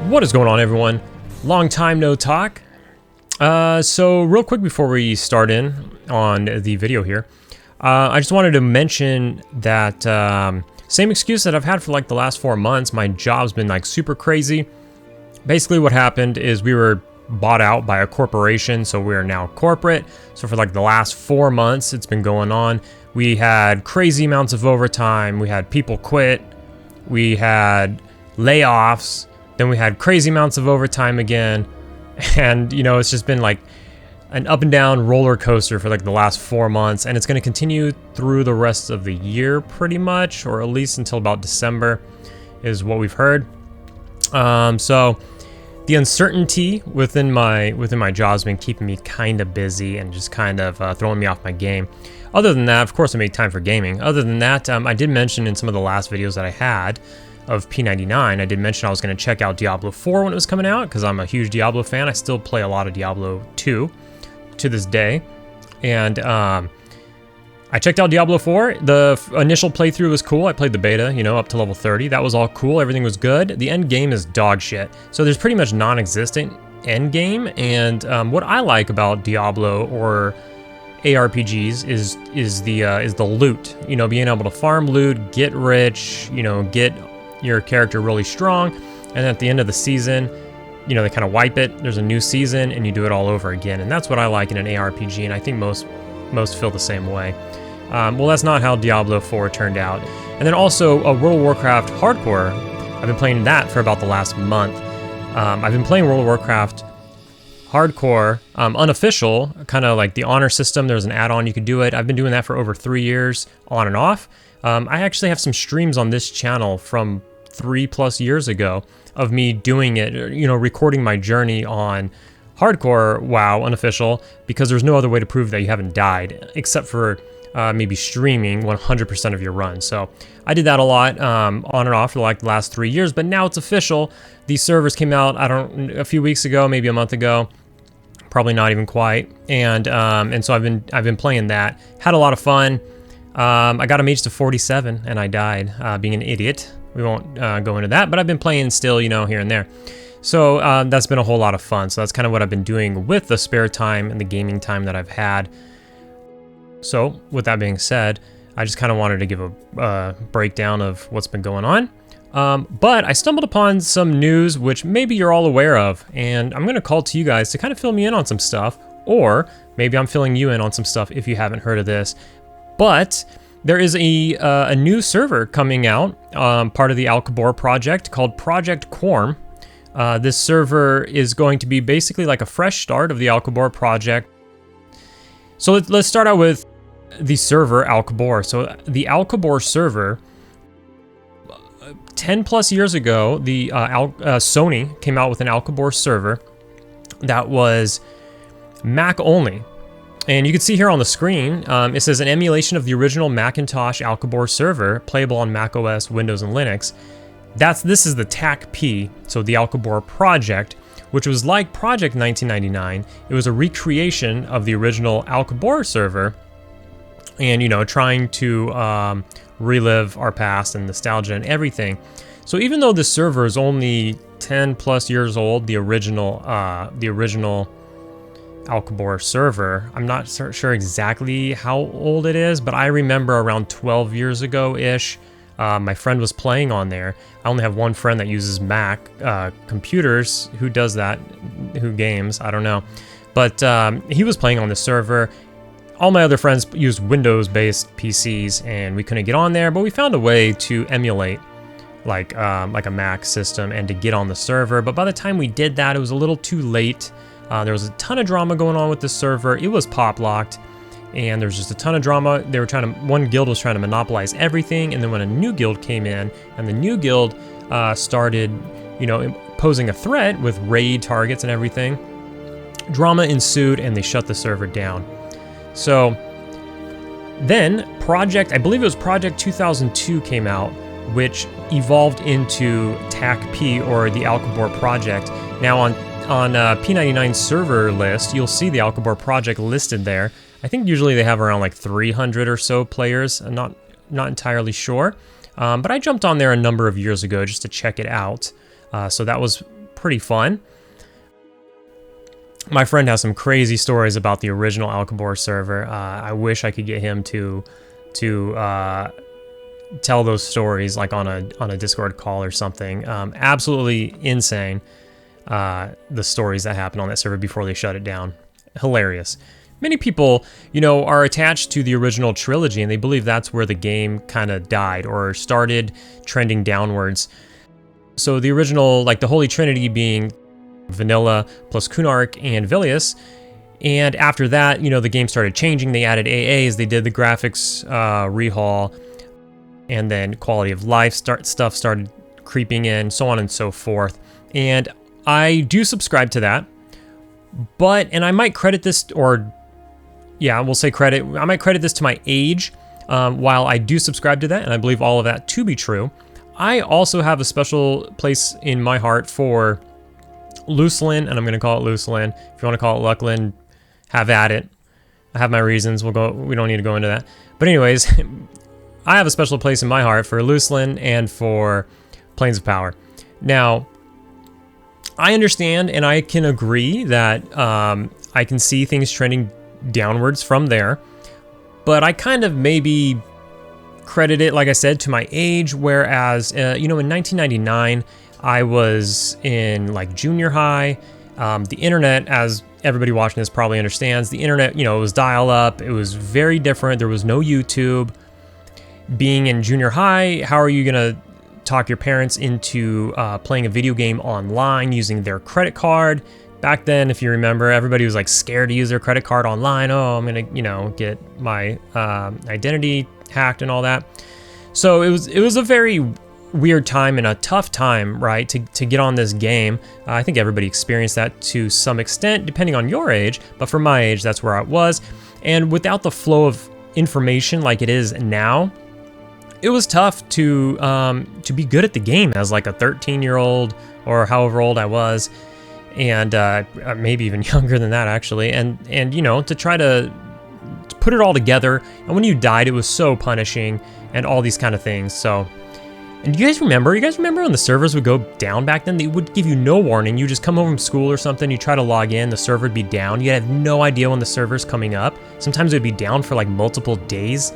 What is going on, everyone? Long time no talk. So real quick before we start in on the video here, I just wanted to mention that same excuse that I've had for like the last 4 months. My job's been like super crazy. Basically what happened is we were bought out by a corporation, so we are now corporate. So for like the last 4 months it's been going on. We had crazy amounts of overtime, we had people quit, we had layoffs, then we had crazy amounts of overtime again, and you know, it's just been like an up and down roller coaster for like the last 4 months, and it's going to continue through the rest of the year pretty much, or at least until about December is what we've heard. So the uncertainty within my job has been keeping me kind of busy and just kind of throwing me off my game. Other than that, of course, I made time for gaming. Other than that, I did mention in some of the last videos that I had of P99, I did mention I was going to check out Diablo 4 when it was coming out, because I'm a huge Diablo fan. I still play a lot of Diablo 2 to this day. And I checked out Diablo 4. The initial playthrough was cool. I played the beta, you know, up to level 30. That was all cool. Everything was good. The end game is dog shit. So there's pretty much non-existent end game. And what I like about Diablo or ARPGs is the loot. You know, being able to farm loot, get rich, you know, get your character really strong, and at the end of the season, you know, they kind of wipe it. There's a new season and you do it all over again, and that's what I like in an ARPG, and I think most feel the same way. Well, that's not how Diablo 4 turned out. And then also World of Warcraft Hardcore. I've been playing that for about the last month. I've been playing World of Warcraft Hardcore, unofficial, kind of like the honor system. There's an add-on you could do it. I've been doing that for over 3 years, on and off. I actually have some streams on this channel from 3+ years ago of me doing it, you know, recording my journey on Hardcore WoW unofficial, because there's no other way to prove that you haven't died, except for maybe streaming 100% of your run. So I did that a lot, on and off for like the last 3 years, but now it's official. These servers came out, a few weeks ago, maybe a month ago, probably not even quite. And so I've been playing that. Had a lot of fun. I got a mage to 47 and I died, being an idiot. We won't go into that, but I've been playing still, you know, here and there. So that's been a whole lot of fun. So that's kind of what I've been doing with the spare time and the gaming time that I've had. So with that being said, I just kind of wanted to give a breakdown of what's been going on. But I stumbled upon some news which maybe you're all aware of, and I'm going to call to you guys to kind of fill me in on some stuff, or maybe I'm filling you in on some stuff if you haven't heard of this. But there is a new server coming out, part of the Alcabor project, called Project Quarm. This server is going to be basically like a fresh start of the Alcabor project. So let's start out with the server Alcabor. So the Alcabor server, 10+ years ago, the Sony came out with an Alcabor server that was Mac only. And you can see here on the screen, it says an emulation of the original Macintosh Alcabor server, playable on Mac OS, Windows, and Linux. This is the TAC-P, so the Alcabor project, which was like Project 1999. It was a recreation of the original Alcabor server, and you know, trying to relive our past and nostalgia and everything. So even though this server is only 10+ years old, the original Alcabor server, I'm not sure exactly how old it is, but I remember around 12 years ago-ish, my friend was playing on there. I only have one friend that uses Mac computers. Who does that? Who games? I don't know. But he was playing on the server. All my other friends used Windows-based PCs, and we couldn't get on there, but we found a way to emulate like a Mac system and to get on the server. But by the time we did that, it was a little too late. There was a ton of drama going on with the server. It was PoP locked, and there was just a ton of drama. They were one guild was trying to monopolize everything, and then when a new guild came in, and the new guild started, you know, posing a threat with raid targets and everything, drama ensued, and they shut the server down. So then I believe it was Project 2002 came out, which evolved into TAC-P, or the Alcabor project. Now on P99 server list, you'll see the Alcabor project listed there. I think usually they have around like 300 or so players. I'm not entirely sure. But I jumped on there a number of years ago just to check it out. So that was pretty fun. My friend has some crazy stories about the original Alcabor server. I wish I could get him to tell those stories like on a Discord call or something. Absolutely insane, the stories that happened on that server before they shut it down. Hilarious. Many people, you know, are attached to the original trilogy, and they believe that's where the game kind of died or started trending downwards. So the original, like the Holy Trinity being Vanilla plus Kunark and Vilius, and after that, you know, the game started changing. They added AAs, they did the graphics rehaul, and then quality of life stuff started creeping in, so on and so forth. And I do subscribe to that, but, and I might credit this, or yeah, we'll say credit, I might credit this to my age. While I do subscribe to that, and I believe all of that to be true, I also have a special place in my heart for Lucelyn, and I'm going to call it Lucelyn. If you want to call it Lucklin, have at it. I have my reasons. We don't need to go into that. But anyways, I have a special place in my heart for Lucelyn and for Planes of Power. Now, I understand and I can agree that I can see things trending downwards from there, but I kind of maybe credit it, like I said, to my age, whereas, you know, in 1999, I was in like junior high. The internet, as everybody watching this probably understands, the internet, you know, it was dial-up. It was very different. There was no YouTube. Being in junior high, how are you gonna talk your parents into playing a video game online using their credit card? Back then, if you remember, everybody was like scared to use their credit card online. Oh, I'm gonna, you know, get my identity hacked and all that. So it was a very weird time and a tough time, right, to get on this game. I think everybody experienced that to some extent, depending on your age, but for my age, that's where I was. And without the flow of information like it is now, it was tough to be good at the game as like a 13-year-old or however old I was, and maybe even younger than that actually, and you know, to try to put it all together. And when you died, it was so punishing and all these kind of things. So, and you guys remember when the servers would go down back then? They would give you no warning. You just come home from school or something, you try to log in, the server would be down. You have no idea when the server's coming up. Sometimes it would be down for like multiple days.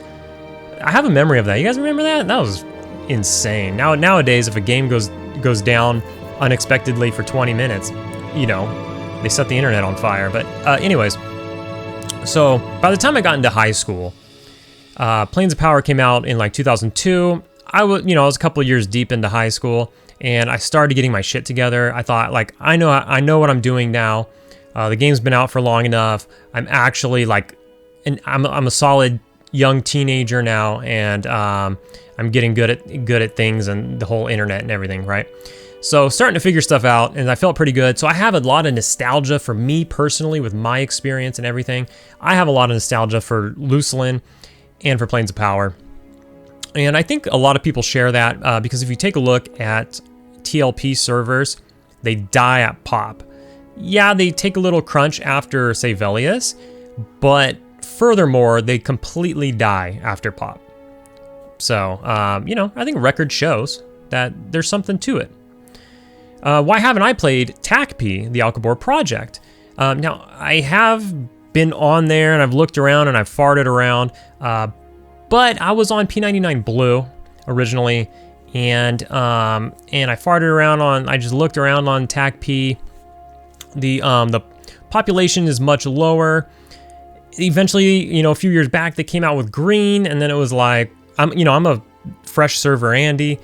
I have a memory of that. You guys remember that? That was insane. Nowadays, if a game goes down unexpectedly for 20 minutes, you know, they set the internet on fire. But anyways, so by the time I got into high school, Planes of Power came out in like 2002. I was a couple of years deep into high school, and I started getting my shit together. I thought, like, I know what I'm doing now. The game's been out for long enough. I'm actually like, I'm a solid young teenager now, and I'm getting good at things and the whole internet and everything, right? So starting to figure stuff out, and I felt pretty good. So I have a lot of nostalgia for me personally with my experience and everything. I have a lot of nostalgia for Lucelyn and for Planes of Power. And I think a lot of people share that because if you take a look at TLP servers, they die at PoP. Yeah, they take a little crunch after, say, Velius, but furthermore, they completely die after PoP. So, you know, I think record shows that there's something to it. Why haven't I played TACP, the Alcabor project? Now, I have been on there and I've looked around and I've farted around, but I was on P99 Blue originally, and I farted around on. I just looked around on TACP. The population is much lower. Eventually, you know, a few years back, they came out with green, and then it was like, I'm a fresh server Andy.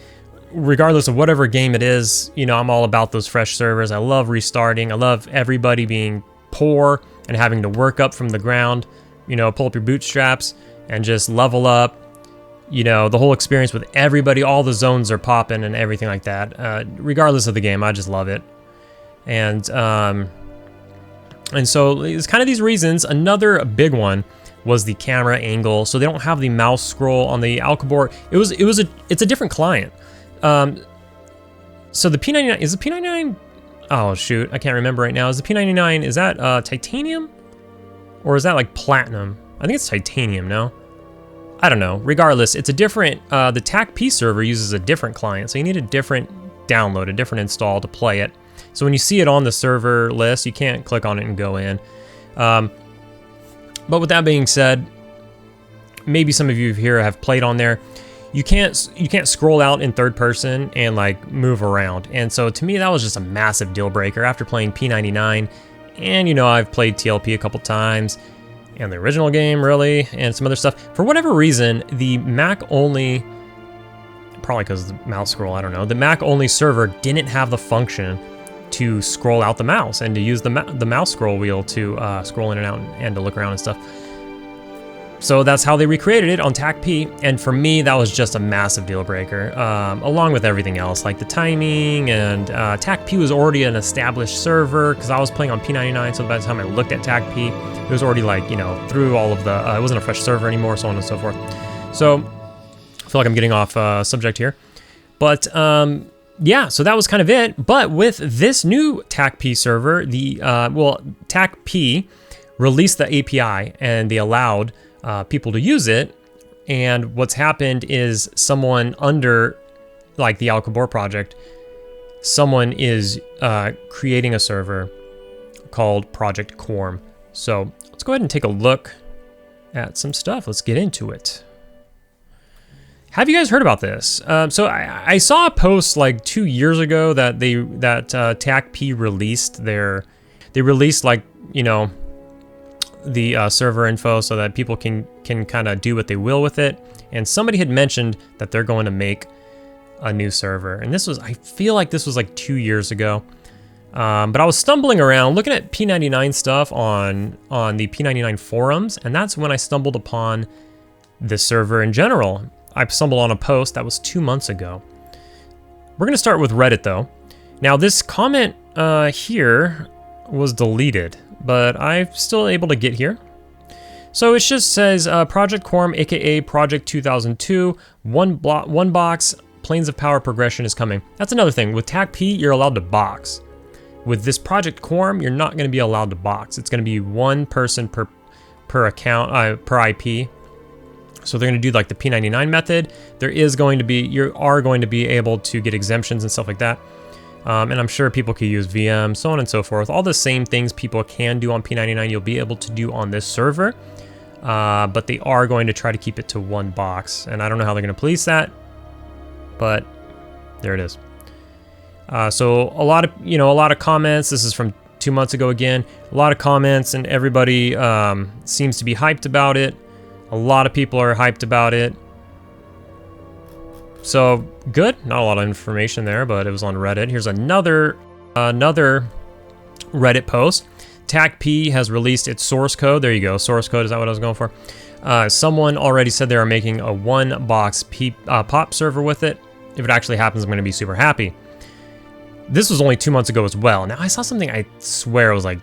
Regardless of whatever game it is, you know, I'm all about those fresh servers. I love restarting. I love everybody being poor and having to work up from the ground, you know, pull up your bootstraps and just level up. You know, the whole experience with everybody, all the zones are popping and everything like that. Regardless of the game, I just love it. And so it's kind of these reasons. Another big one was the camera angle. So they don't have the mouse scroll on the Alcabor. It's a different client. So the P99, is the P99, oh shoot, I can't remember right now. Is the P99, is that titanium? Or is that like platinum? I think it's titanium, no? I don't know. Regardless, it's a different, the TACP server uses a different client, so you need a different download, a different install to play it. So when you see it on the server list, you can't click on it and go in. But with that being said, maybe some of you here have played on there. You can't scroll out in third person and like move around. And so to me, that was just a massive deal breaker after playing P99. And you know, I've played TLP a couple times and the original game really, and some other stuff. For whatever reason, the Mac only, probably because of the mouse scroll, I don't know, the Mac only server didn't have the function to scroll out the mouse and to use the mouse scroll wheel to scroll in and out and to look around and stuff. So that's how they recreated it on TAC-P, and for me, that was just a massive deal breaker, along with everything else, like the timing, and TAC-P was already an established server, because I was playing on P99, so by the time I looked at TAC-P, it was already like, you know, through all of the, it wasn't a fresh server anymore, so on and so forth. So, I feel like I'm getting off subject here. But, yeah, so that was kind of it, but with this new TAC-P server, the, well, TAC-P released the API, and they allowed people to use it, and what's happened is someone under like the Alcobor project, someone is creating a server called Project Quarm. So let's go ahead and take a look at some stuff. Let's get into it. Have you guys heard about this? So I saw a post like 2 years ago that TAC-P released they released like, you know, the server info so that people can kind of do what they will with it. And somebody had mentioned that they're going to make a new server. And this was, I feel like this was like 2 years ago. But I was stumbling around looking at P99 stuff on the P99 forums, and that's when I stumbled upon this server in general. I stumbled on a post that was 2 months ago. We're gonna start with Reddit though. Now this comment here was deleted, but I'm still able to get here. So it just says Project Quorum, aka Project 2002, one box, Planes of Power progression is coming. That's another thing. With TAC-P, you're allowed to box. With this Project Quorum, you're not going to be allowed to box. It's going to be one person per account, per IP. So they're going to do like the P99 method. There is going to be, you are going to be able to get exemptions and stuff like that. And I'm sure people could use VM, so on and so forth. All the same things people can do on P99, you'll be able to do on this server. But they are going to try to keep it to one box. And I don't know how they're going to police that, but there it is. So a lot of comments. This is from 2 months ago again. A lot of comments, and everybody seems to be hyped about it. A lot of people are hyped about it. So good, not a lot of information there, but it was on Reddit. Here's another Reddit post. TAC-P has released its source code. There you go, source code, is that what I was going for? Someone already said they are making a one-box PoP server with it. If it actually happens, I'm going to be super happy. This was only 2 months ago as well. Now, I saw something I swear it was like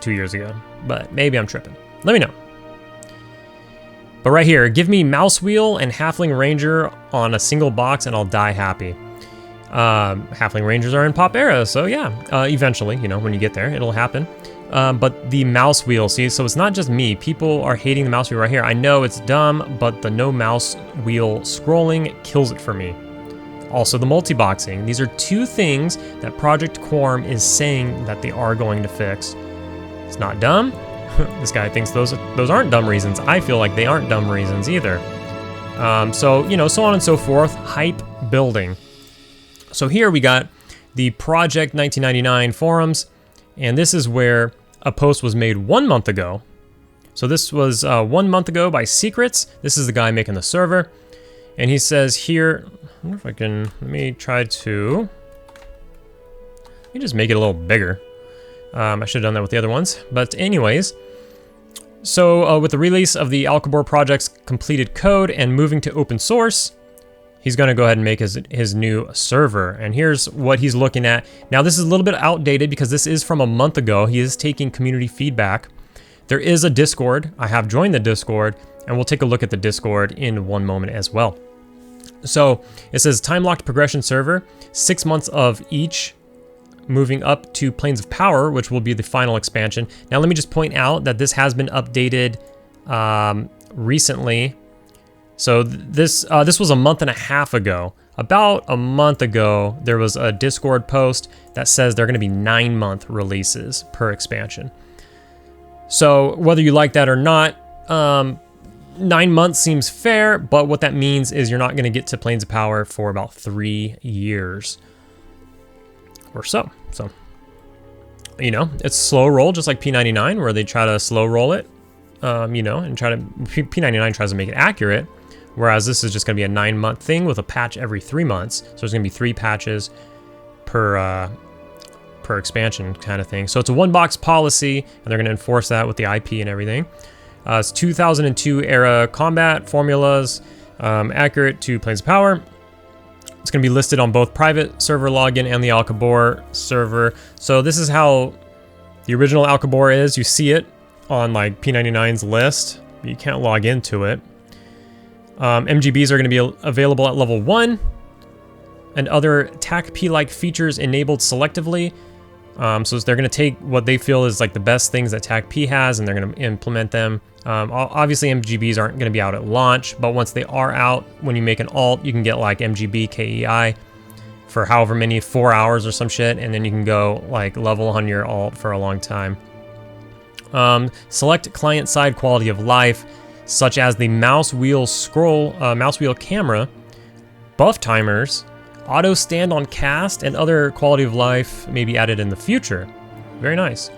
2 years ago, but maybe I'm tripping. Let me know. But right here, give me mouse wheel and Halfling Ranger on a single box and I'll die happy. Halfling Rangers are in PoP era, so yeah, eventually, you know, when you get there, it'll happen. But the mouse wheel, see, so it's not just me. People are hating the mouse wheel right here. I know it's dumb, but the no mouse wheel scrolling kills it for me. Also the multi-boxing. These are two things that Project Quarm is saying that they are going to fix. It's not dumb. This guy thinks those aren't dumb reasons. I feel like they aren't dumb reasons either. So, you know, so on and so forth. Hype building. So here we got the Project 1999 forums, and this is where a post was made 1 month ago. So this was 1 month ago by Secrets. This is the guy making the server. And he says here, I wonder if I can, let me just make it a little bigger. I should have done that with the other ones. But anyways, so with the release of the Alcobor project's completed code and moving to open source, he's going to go ahead and make his new server. And here's what he's looking at. Now this is a little bit outdated because this is from a month ago. He is taking community feedback. There is a Discord. I have joined the Discord, and we'll take a look at the Discord in one moment as well. So it says time-locked progression server, 6 months of each, moving up to Planes of Power, which will be the final expansion. Now let me just point out that this has been updated recently. So this was a month and a half ago. about a month ago, there was a Discord post that says they're going to be 9-month releases per expansion. So whether you like that or not, 9 months seems fair, but what that means is you're not going to get to Plains of Power for about 3 years or so. So, you know, it's a slow roll, just like P99, where they try to slow roll it, you know, and try to, P99 tries to make it accurate, whereas this is just going to be a 9-month thing with a patch every 3 months. So there's going to be 3 patches per expansion kind of thing. So it's a 1-box policy, and they're going to enforce that with the IP and everything. It's 2002 era combat formulas, accurate to Plains of Power. It's going to be listed on both private server login and the Alcabor server. So this is how the original Alcabor is. You see it on like P99's list, but you can't log into it. MGBs are going to be available at level 1, and other TAC-P-like features enabled selectively. So they're going to take what they feel is like the best things that TAC-P has, and they're going to implement them. Obviously, MGBs aren't going to be out at launch, but once they are out, when you make an alt, you can get like MGB KEI for however many, 4 hours or some shit, and then you can go like level on your alt for a long time. Select client-side quality of life, such as the mouse wheel scroll, mouse wheel camera, buff timers, auto stand on cast, and other quality of life may be added in the future. Very nice.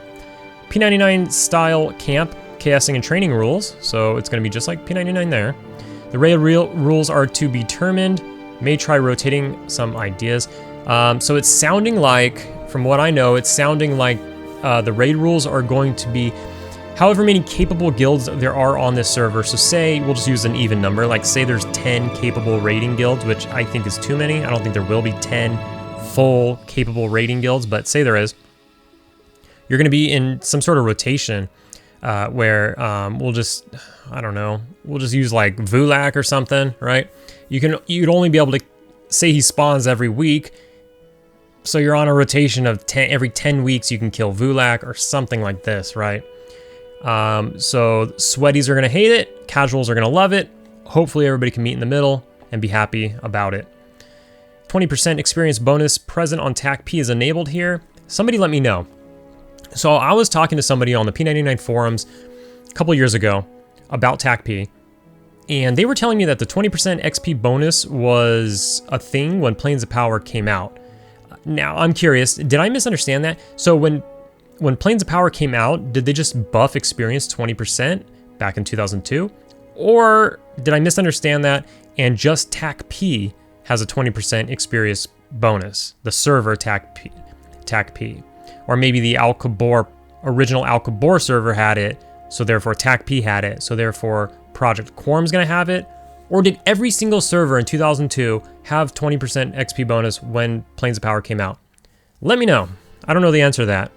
P99 style camp, chaosing, and training rules. So it's going to be just like P99 there. The raid rules are to be determined. May try rotating some ideas. So it's sounding like, from what I know, it's sounding like the raid rules are going to be however many capable guilds there are on this server. So say, we'll just use an even number, like say there's 10 capable raiding guilds, which I think is too many. I don't think there will be 10 full capable raiding guilds, but say there is. You're going to be in some sort of rotation where we'll just, I don't know, we'll just use like Vulak or something, right? You'd only be able to say he spawns every week. So you're on a rotation of 10, every 10 weeks you can kill Vulak or something like this, right? So sweaties are going to hate it, casuals are going to love it. Hopefully everybody can meet in the middle and be happy about it. 20% experience bonus present on TAC-P is enabled here. Somebody let me know. So I was talking to somebody on the P99 forums a couple years ago about TAC-P, and they were telling me that the 20% XP bonus was a thing when Plains of Power came out. Now, I'm curious, did I misunderstand that? So when Plains of Power came out, did they just buff experience 20% back in 2002? Or did I misunderstand that and just TAC-P has a 20% experience bonus? The server TAC-P. Or maybe the original Alcabor server had it, so therefore TAC-P had it, so therefore Project Quorum's gonna have it? Or did every single server in 2002 have 20% XP bonus when Plains of Power came out? Let me know. I don't know the answer to that.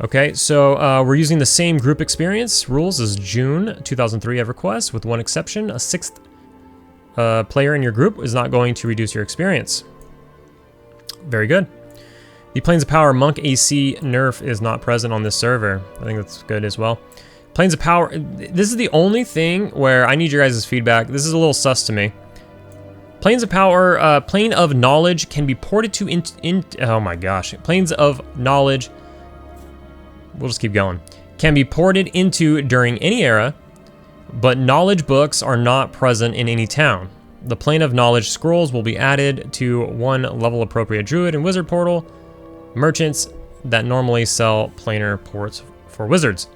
Okay, so we're using the same group experience rules as June 2003 EverQuest, with one exception. A 6th player in your group is not going to reduce your experience. Very good. The Plains of Power Monk AC nerf is not present on this server. I think that's good as well. Plains of Power, this is the only thing where I need your guys' feedback. This is a little sus to me. Plains of Power, Plane of Knowledge can be ported to oh my gosh. Plains of Knowledge, we'll just keep going, can be ported into during any era, but knowledge books are not present in any town. The Plane of Knowledge scrolls will be added to one level appropriate druid and wizard portal. Merchants that normally sell planar ports for wizards.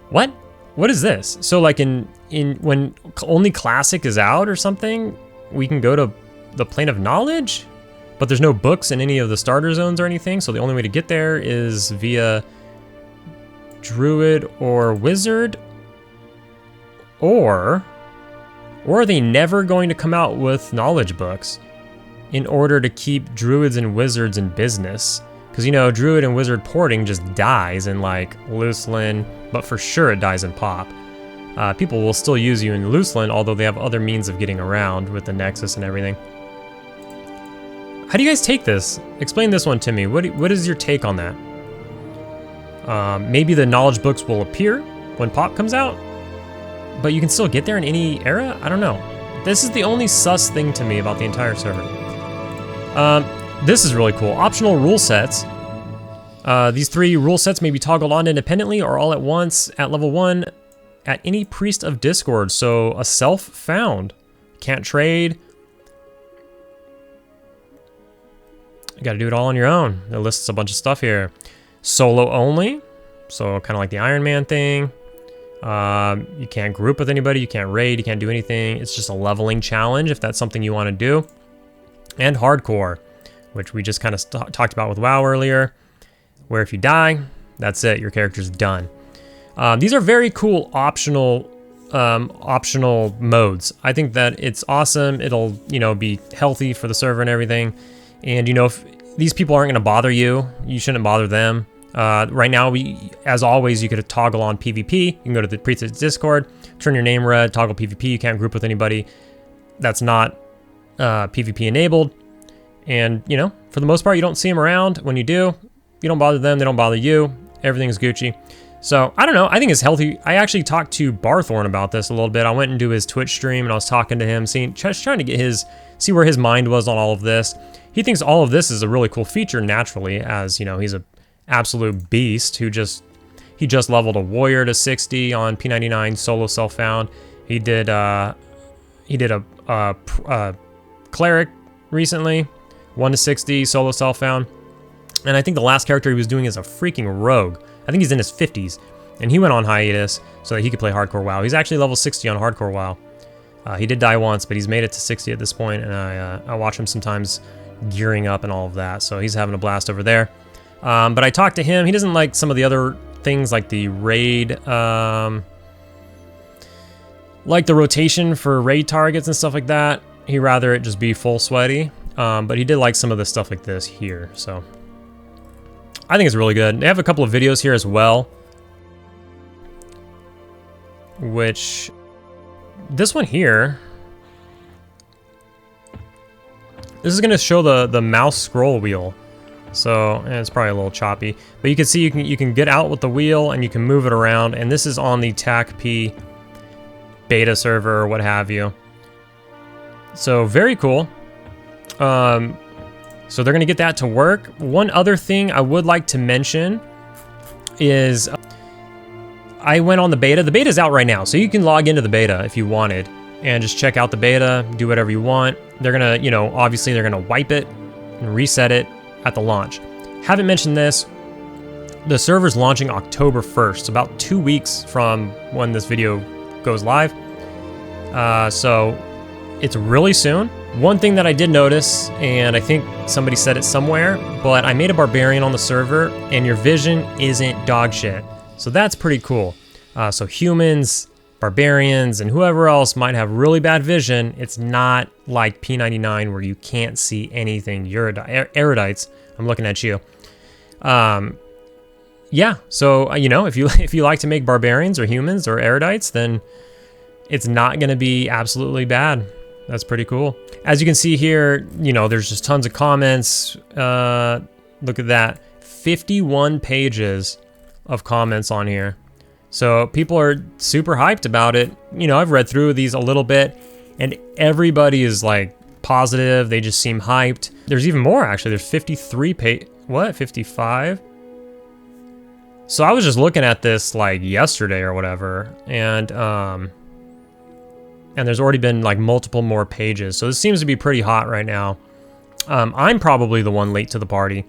What? What is this? So like in when only classic is out or something, we can go to the Plane of Knowledge, but there's no books in any of the starter zones or anything. So the only way to get there is via druid or wizard, or are they never going to come out with knowledge books in order to keep druids and wizards in business? Because, you know, druid and wizard porting just dies in like Lucelyn, but for sure it dies in PoP. People will still use you in Lucelyn, although they have other means of getting around with the Nexus and everything. How do you guys take this? Explain this one to me. What is your take on that? Maybe the knowledge books will appear when PoP comes out, but you can still get there in any era? I don't know. This is the only sus thing to me about the entire server. This is really cool. Optional rule sets. These 3 rule sets may be toggled on independently or all at once at level 1 at any priest of Discord. So a self found. Can't trade. You gotta do it all on your own. It lists a bunch of stuff here. Solo only. So kind of like the Iron Man thing. You can't group with anybody. You can't raid. You can't do anything. It's just a leveling challenge if that's something you want to do. And hardcore, which we just kind of talked about with WoW earlier, where if you die, that's it. Your character's done. These are very cool optional modes. I think that it's awesome. It'll, you know, be healthy for the server and everything. And, you know, if these people aren't going to bother you, you shouldn't bother them. Right now, as always, you could toggle on PvP. You can go to the preset Discord, turn your name red, toggle PvP. You can't group with anybody that's not PvP enabled. And, you know, for the most part, you don't see them around. When you do, you don't bother them. They don't bother you. Everything's Gucci. So, I don't know. I think it's healthy. I actually talked to Barthorn about this a little bit. I went into his Twitch stream and I was talking to him, just trying to get see where his mind was on all of this. He thinks all of this is a really cool feature naturally, as, you know, he's a absolute beast he just leveled a warrior to 60 on P99 solo self-found. He did a cleric recently, 1 to 60 solo self-found. And I think the last character he was doing is a freaking rogue. I think he's in his 50s, and he went on hiatus so that he could play hardcore WoW. He's actually level 60 on hardcore WoW. He did die once, but he's made it to 60 at this point, and I watch him sometimes gearing up and all of that, so he's having a blast over there. But I talked to him. He doesn't like some of the other things like the raid, like the rotation for raid targets and stuff like that. He'd rather it just be full sweaty. But he did like some of the stuff like this here. So I think it's really good. They have a couple of videos here as well, which this one here, this is going to show the mouse scroll wheel. So, and it's probably a little choppy, but you can see you can get out with the wheel and you can move it around, and this is on the TACP beta server or what have you. So very cool. So they're gonna get that to work. One other thing I would like to mention is I went on the beta. The beta's out right now, so you can log into the beta if you wanted and just check out the beta, do whatever you want. They're gonna, you know, obviously they're gonna wipe it and reset it at the launch. Haven't mentioned this. The server's launching October 1st, about 2 weeks from when this video goes live. So it's really soon. One thing that I did notice, and I think somebody said it somewhere, but I made a barbarian on the server and your vision isn't dog shit. So that's pretty cool. So humans, barbarians, and whoever else might have really bad vision, it's not like P99 where you can't see anything. Erudites, I'm looking at you. Yeah, so you know, if you like to make barbarians or humans or erudites, then it's not going to be absolutely bad. That's pretty cool. As you can see here, you know, there's just tons of comments. Look at that, 51 pages of comments on here. So people are super hyped about it. You know, I've read through these a little bit, and everybody is like positive. They just seem hyped. There's even more actually. There's 55? So I was just looking at this like yesterday or whatever, and there's already been like multiple more pages. So this seems to be pretty hot right now. I'm probably the one late to the party,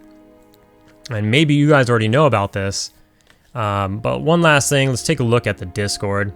and maybe you guys already know about this. But one last thing, let's take a look at the Discord.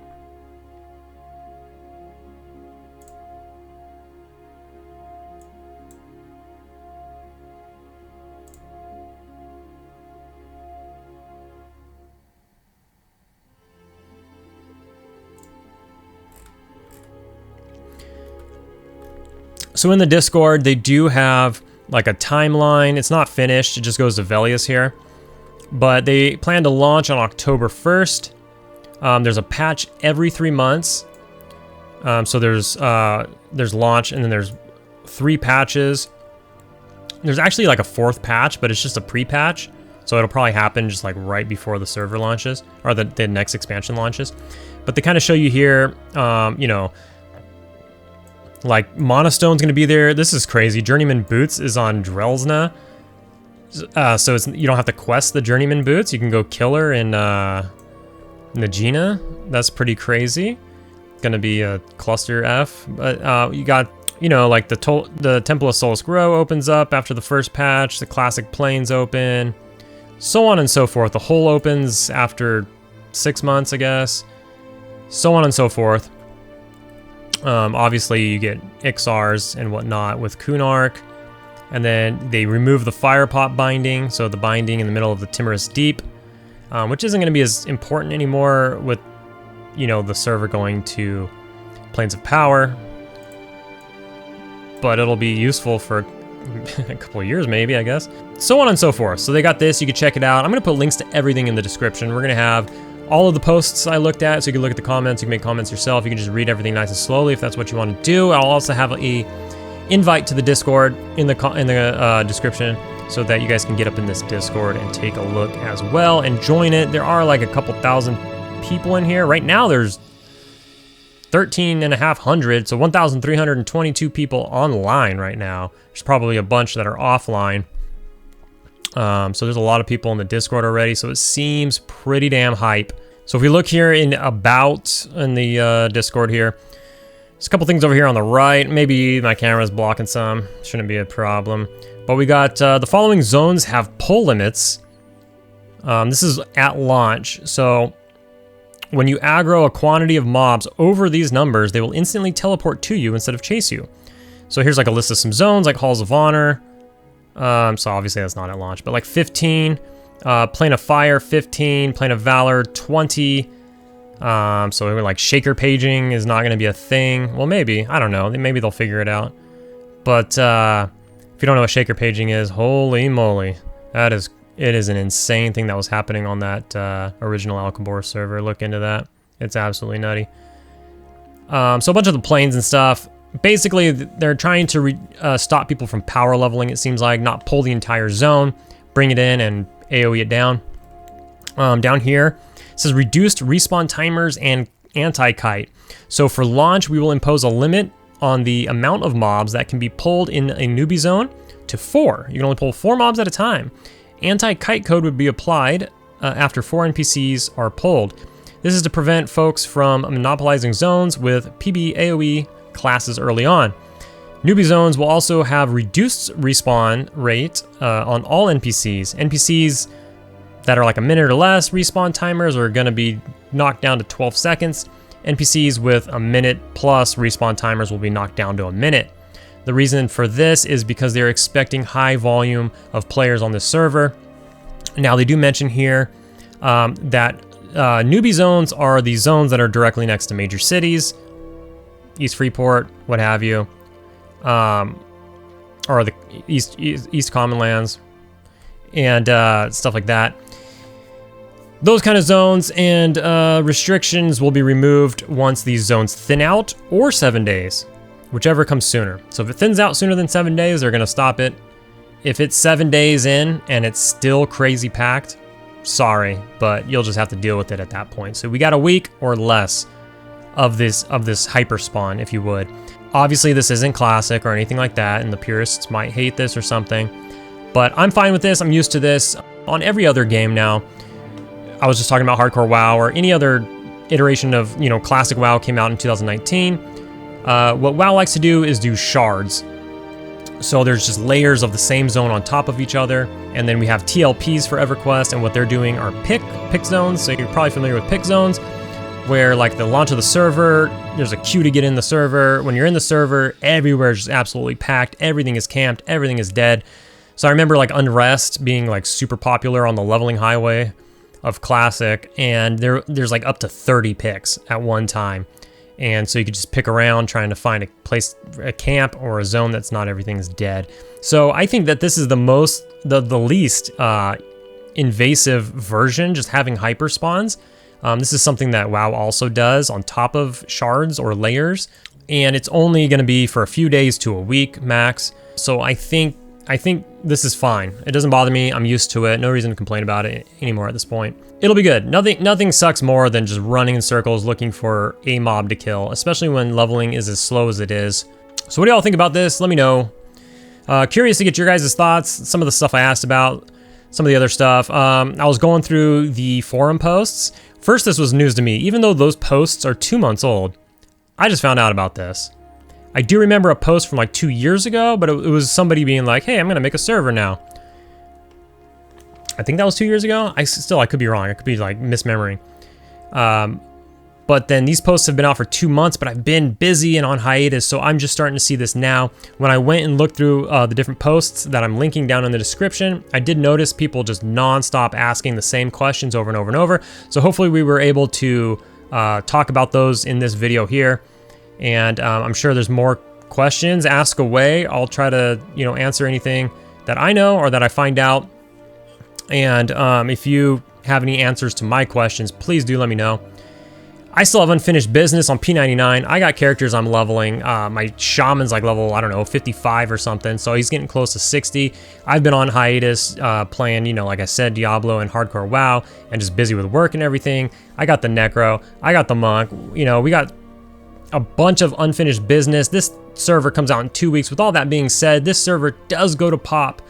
So in the Discord, they do have like a timeline. It's not finished, it just goes to Velius here. But they plan to launch on October 1st. There's a patch every 3 months. So there's launch, and then there's 3 patches. There's actually like a 4th patch, but it's just a pre-patch. So it'll probably happen just like right before the server launches, or the next expansion launches. But they kind of show you here, you know, Like, Monostone's gonna be there. This is crazy. Journeyman Boots is on Drelsna. So you don't have to quest the Journeyman Boots. You can go kill her in Najina. That's pretty crazy. Gonna be a cluster F. But you got, you know, like the Temple of Solus Grow opens up after the first patch. The Classic Plains open. So on and so forth. The hole opens after 6 months, I guess. So on and so forth. Obviously, you get Ixars and whatnot with Kunark. And then they remove the Fire Pot binding, so the binding in the middle of the Timorous Deep, which isn't going to be as important anymore with, you know, the server going to Plains of Power. But it'll be useful for a couple of years, maybe, I guess. So on and so forth. So they got this. You can check it out. I'm going to put links to everything in the description. We're going to have all of the posts I looked at, so you can look at the comments. You can make comments yourself. You can just read everything nice and slowly if that's what you want to do. I'll also have a invite to the Discord in the description so that you guys can get up in this Discord and take a look as well and join it. There are like a couple thousand people in here. Right now there's 13,500, so 1,322 people online right now. There's probably a bunch that are offline. So there's a lot of people in the Discord already, so it seems pretty damn hype. So if we look here in About in the Discord here, there's a couple things over here on the right. Maybe my camera's blocking some. Shouldn't be a problem. But we got the following zones have pull limits. This is at launch. So when you aggro a quantity of mobs over these numbers, they will instantly teleport to you instead of chase you. So here's like a list of some zones like Halls of Honor. So obviously that's not at launch, but like 15. Plane of Fire, 15. Plane of Valor, 20. So we're like shaker paging is not going to be a thing. Well, maybe. I don't know. Maybe they'll figure it out. But if you don't know what shaker paging is, holy moly. It is an insane thing that was happening on that original Alcabor server. Look into that. It's absolutely nutty. So a bunch of the planes and stuff. Basically, they're trying to stop people from power leveling, it seems like. Not pull the entire zone. Bring it in and AoE it down. Down here, it says reduced respawn timers and anti-kite. So for launch, we will impose a limit on the amount of mobs that can be pulled in a newbie zone to 4. You can only pull 4 mobs at a time. Anti-kite code would be applied after 4 NPCs are pulled. This is to prevent folks from monopolizing zones with PB AoE classes early on. Newbie zones will also have reduced respawn rate on all NPCs. NPCs that are like a minute or less respawn timers are going to be knocked down to 12 seconds. NPCs with a minute plus respawn timers will be knocked down to a minute. The reason for this is because they're expecting high volume of players on this server. Now they do mention here that newbie zones are the zones that are directly next to major cities, East Freeport, what have you, or the East Commonlands, and stuff like that. Those kind of zones and restrictions will be removed once these zones thin out, or 7 days, whichever comes sooner. So if it thins out sooner than 7 days, they're going to stop it. If it's 7 days in and it's still crazy packed, sorry, but you'll just have to deal with it at that point. So we got a week or less of this hyper spawn, if you would. Obviously, this isn't classic or anything like that, and the purists might hate this or something, but I'm fine with this. I'm used to this on every other game now. I was just talking about Hardcore WoW or any other iteration of, you know, classic WoW came out in 2019. What WoW likes to do is do shards. So there's just layers of the same zone on top of each other. And then we have TLPs for EverQuest, and what they're doing are pick zones. So you're probably familiar with pick zones, where like the launch of the server, there's a queue to get in the server. When you're in the server, everywhere is just absolutely packed. Everything is camped. Everything is dead. So I remember like Unrest being like super popular on the leveling highway of Classic, and there's like up to 30 picks at one time. And so you could just pick around trying to find a place, a camp or a zone that's not everything's dead. So I think that this is the least invasive version, just having hyper spawns. This is something that WoW also does on top of shards or layers, and it's only going to be for a few days to a week max. So I think this is fine. It doesn't bother me. I'm used to it. No reason to complain about it anymore at this point. It'll be good. Nothing sucks more than just running in circles looking for a mob to kill, especially when leveling is as slow as it is. So what do y'all think about this? Let me know. Curious to get your guys' thoughts. Some of the stuff I asked about, some of the other stuff. I was going through the forum posts. First, this was news to me. Even though those posts are 2 months old, I just found out about this. I do remember a post from like 2 years ago, but it was somebody being like, hey, I'm gonna make a server now. I think that was 2 years ago. I could be wrong. I could be like misremembering. But then these posts have been out for 2 months, but I've been busy and on hiatus, so I'm just starting to see this now. When I went and looked through the different posts that I'm linking down in the description, I did notice people just non-stop asking the same questions over and over and over. So hopefully we were able to talk about those in this video here. And I'm sure there's more questions. Ask away. I'll try to, answer anything that I know or that I find out. And if you have any answers to my questions, please do let me know. I still have unfinished business on P99. I got characters I'm leveling. My shaman's like level, I don't know, 55 or something. So he's getting close to 60. I've been on hiatus playing, like I said, Diablo and Hardcore WoW, and just busy with work and everything. I got the Necro. I got the Monk. We got a bunch of unfinished business. This server comes out in 2 weeks. With all that being said, this server does go to PoP,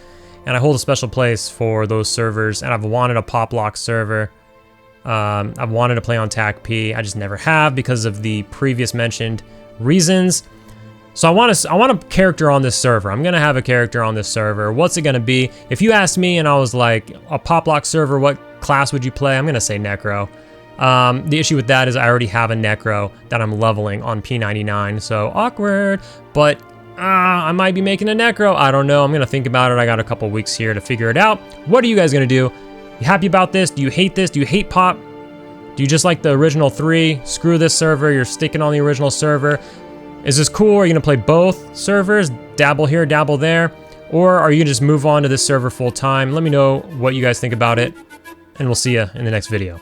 and I hold a special place for those servers, and I've wanted a PoP lock server. I've wanted to play on TAC-P. I just never have because of the previous mentioned reasons. So I want a character on this server. I'm gonna have a character on this server. What's it gonna be? If you asked me and I was like, a PoP lock server, what class would you play? I'm gonna say Necro. The issue with that is I already have a Necro that I'm leveling on P99, so awkward. But I might be making a Necro. I don't know. I'm gonna think about it. I got a couple weeks here to figure it out. What are you guys gonna do? You happy about this? Do you hate this? Do you hate PoP? Do you just like the original 3? Screw this server, you're sticking on the original server. Is this cool? Are you gonna play both servers? Dabble here, dabble there? Or are you gonna just move on to this server full time? Let me know what you guys think about it, and we'll see you in the next video.